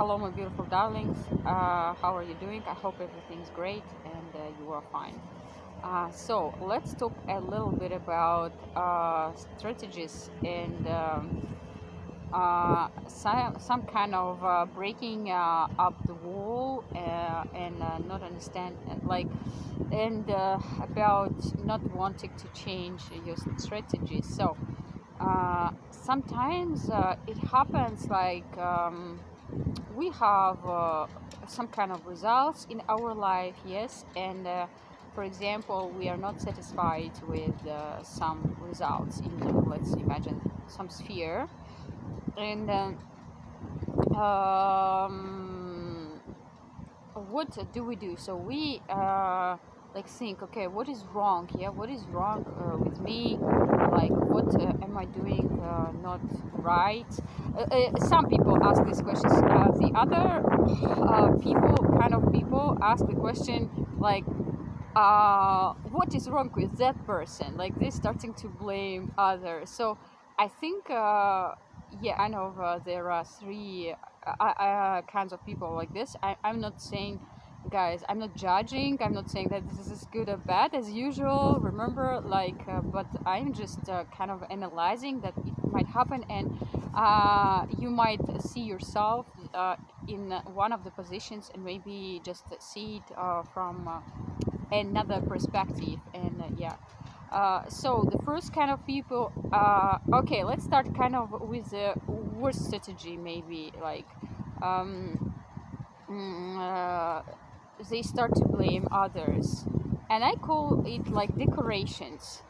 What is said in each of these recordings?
Hello, my beautiful darlings. How are you doing? I hope everything's great and you are fine. So let's talk a little bit about strategies and some kind of breaking up the wall and not understand and about not wanting to change your strategies. So sometimes it happens we have some kind of results in our life, yes, and for example, we are not satisfied with some results in, let's imagine, some sphere, and what do we do? So we think, okay, what is wrong here? What is wrong with me? Like, what am I doing not right? Some people ask these questions. The other people ask the question like, what is wrong with that person? Like, they're starting to blame others. So I think, yeah, I know there are three kinds of people like this. I'm not saying, guys, I'm not judging. I'm not saying that this is good or bad as usual. Remember, but I'm just kind of analyzing that it might happen, and you might see yourself in one of the positions, and maybe just see it from another perspective. And yeah. So the first kind of people, okay, let's start kind of with the worst strategy, maybe um, mm, uh, they start to blame others, and I call it like decorations.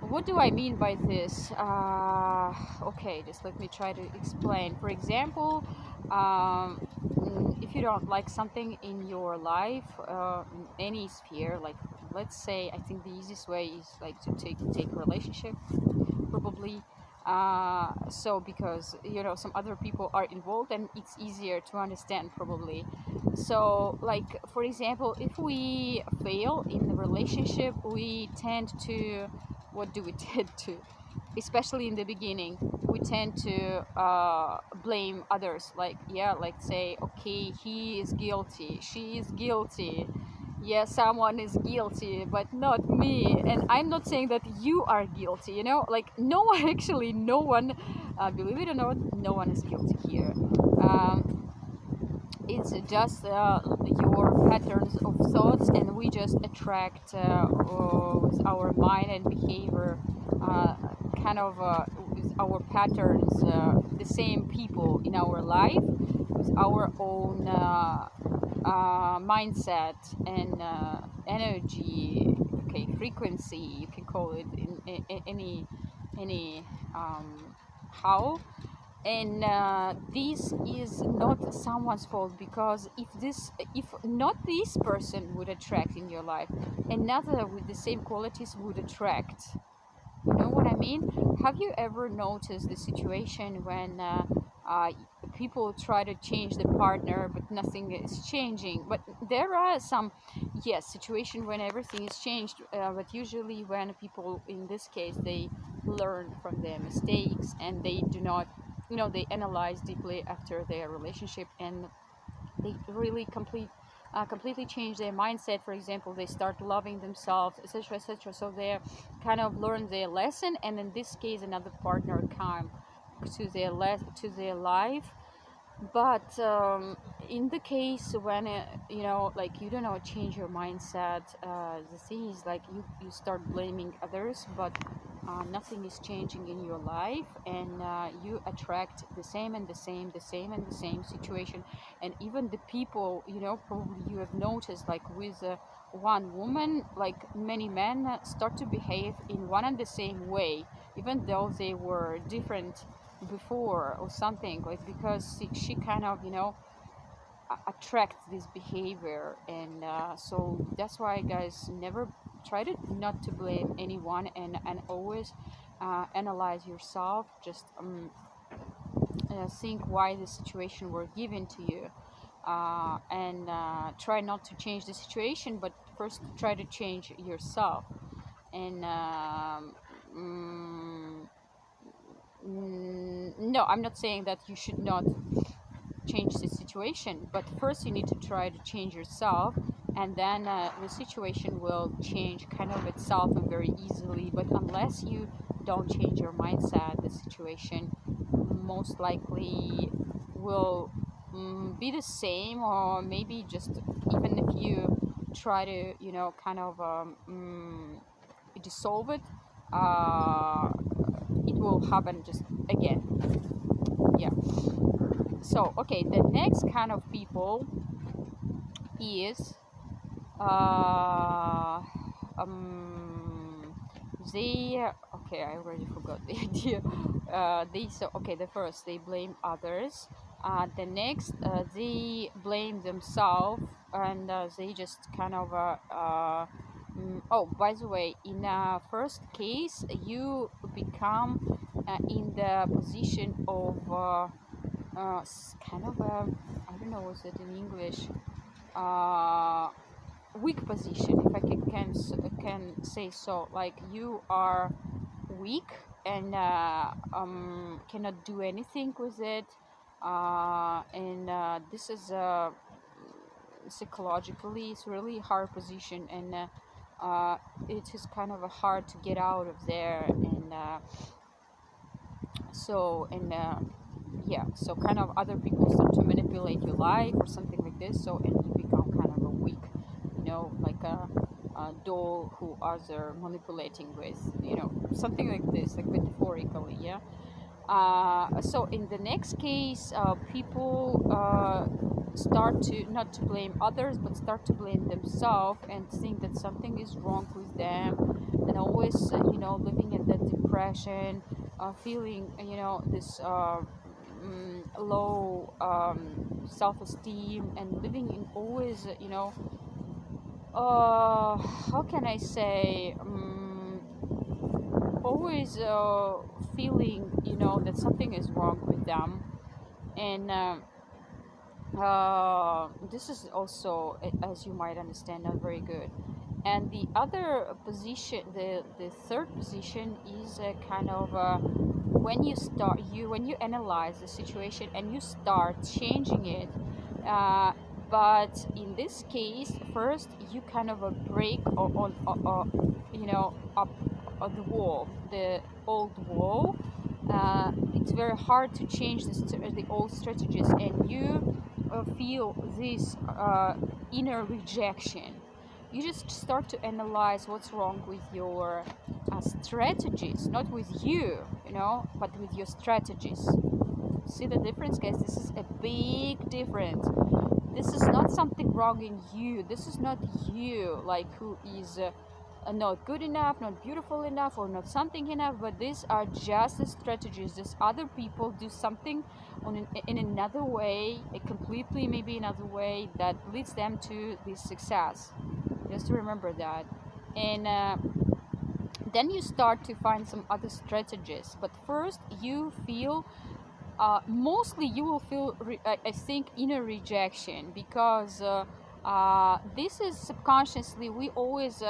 What do I mean by this? Okay, just let me try to explain. For example, if you don't like something in your life, in any sphere, like, let's say, I think the easiest way is like to take a relationship, probably. So because some other people are involved, and it's easier to understand, probably. So, like, for example, if we fail in the relationship, we tend to, what do we tend to, especially in the beginning, we tend to blame others, like, yeah, like, say, okay, he is guilty, she is guilty, yeah, someone is guilty, but not me. And I'm not saying that you are guilty, like, no one actually, no one, believe it or not, no one is guilty here. It's just your patterns of thoughts, and we just attract with our mind and behavior, uh, kind of with our patterns, the same people in our life with our own mindset and energy, okay, frequency, you can call it in any how. And this is not someone's fault, because if not this person would attract in your life, another with the same qualities would attract. You know what I mean? Have you ever noticed the situation when uh, people try to change the partner, but nothing is changing? But there are some, yes, situation when everything is changed, but usually when people, in this case, they learn from their mistakes, and they do not, they analyze deeply after their relationship, and they really completely change their mindset. For example, they start loving themselves, etc., etc. So they kind of learn their lesson, and in this case, another partner come to their life. But in the case when like, you don't know, change your mindset, the thing is, like, you start blaming others, but nothing is changing in your life, and you attract the same and the same, the same and the same situation. And even the people, probably you have noticed, like, with one woman, like, many men start to behave in one and the same way, even though they were different before or something, like, because she kind of attracts this behavior. And so that's why, guys, never try to not to blame anyone, and always analyze yourself. Just think why the situation were given to you, and try not to change the situation, but first try to change yourself. And no, I'm not saying that you should not change the situation, but first you need to try to change yourself, and then the situation will change kind of itself and very easily. But unless you don't change your mindset, the situation most likely will be the same, or maybe just even if you try to, kind of dissolve it, uh, it will happen just again. Yeah. So, okay, the next kind of people is uh, um, they okay, I already forgot the idea. The first they blame others. The next they blame themselves, and they just kind of oh, by the way, in first case you become in the position of kind of I don't know what's it in English, uh, weak position, if I can say so. Like you are weak and cannot do anything with it, and this is psychologically it's really hard position, and it is kind of a hard to get out of there, and so and yeah, so kind of other people start to manipulate your life or something like this, so and you become kind of a weak, like a doll who others are manipulating with, something like this, like metaphorically. Yeah. So in the next case, people start to not to blame others, but start to blame themselves and think that something is wrong with them, and always, living in that depression, feeling, this low self-esteem, and living in always, how can I say, always feeling, that something is wrong with them, and this is also, as you might understand, not very good. And the other position, the third position, is kind of when you analyze the situation and you start changing it. uh, but in this case, first you kind of break up on the wall, the old wall. It's very hard to change the old strategies, and you feel this inner rejection. You just start to analyze what's wrong with your strategies, not with you, but with your strategies. See the difference, guys? This is a big difference. This is not something wrong in you. This is not you, like, who is not good enough, not beautiful enough, or not something enough, but these are just the strategies. These other people do something in another way, a completely maybe another way, that leads them to this success. Just remember that. And then you start to find some other strategies. But first you feel, mostly you will feel, I think, inner rejection, because this is subconsciously we always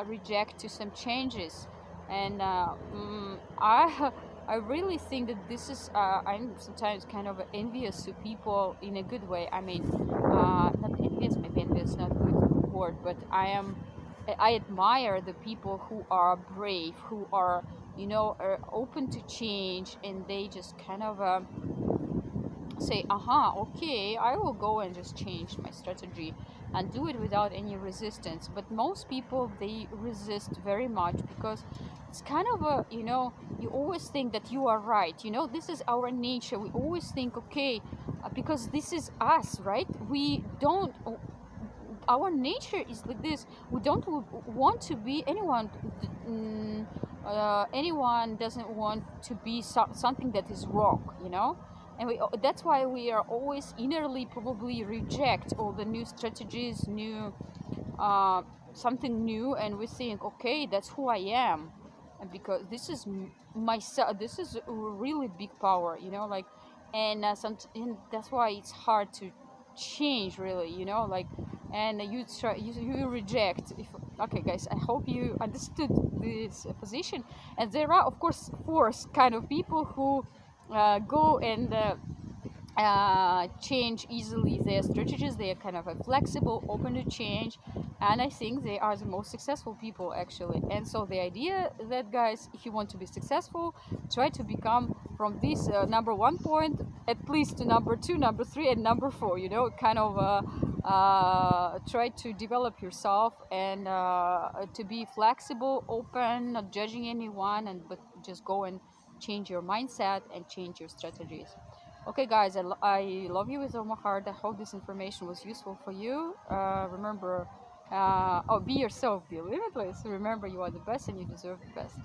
reject to some changes, and I I really think that this is I'm sometimes kind of envious to people in a good way. I mean, not envious, maybe envious not a good word, but I admire the people who are brave, who are, are open to change, and they just kind of say, okay, I will go and just change my strategy and do it without any resistance. But most people, they resist very much, because it's kind of you always think that you are right. This is our nature. We always think, okay, because this is us, right? We don't, our nature is like this. We don't want to be anyone. Anyone doesn't want to be something that is wrong, and that's why we are always innerly probably reject all the new strategies, new something new, and we think, okay, that's who I am, and because this is myself, this is a really big power, like, and and that's why it's hard to change, really, like, and you reject. If Okay, guys, I hope you understood this position. And there are, of course, force kind of people who go and change easily their strategies. They are kind of flexible, open to change, and I think they are the most successful people actually. And so the idea that, guys, if you want to be successful, try to become from this number 1 point at least to number 2, number 3, and number 4. You know, kind of try to develop yourself and to be flexible, open, not judging anyone, and but just go and change your mindset and change your strategies. Okay, guys, I love you with all my heart. I hope this information was useful for you. Remember, be yourself, be limitless. Remember, you are the best and you deserve the best.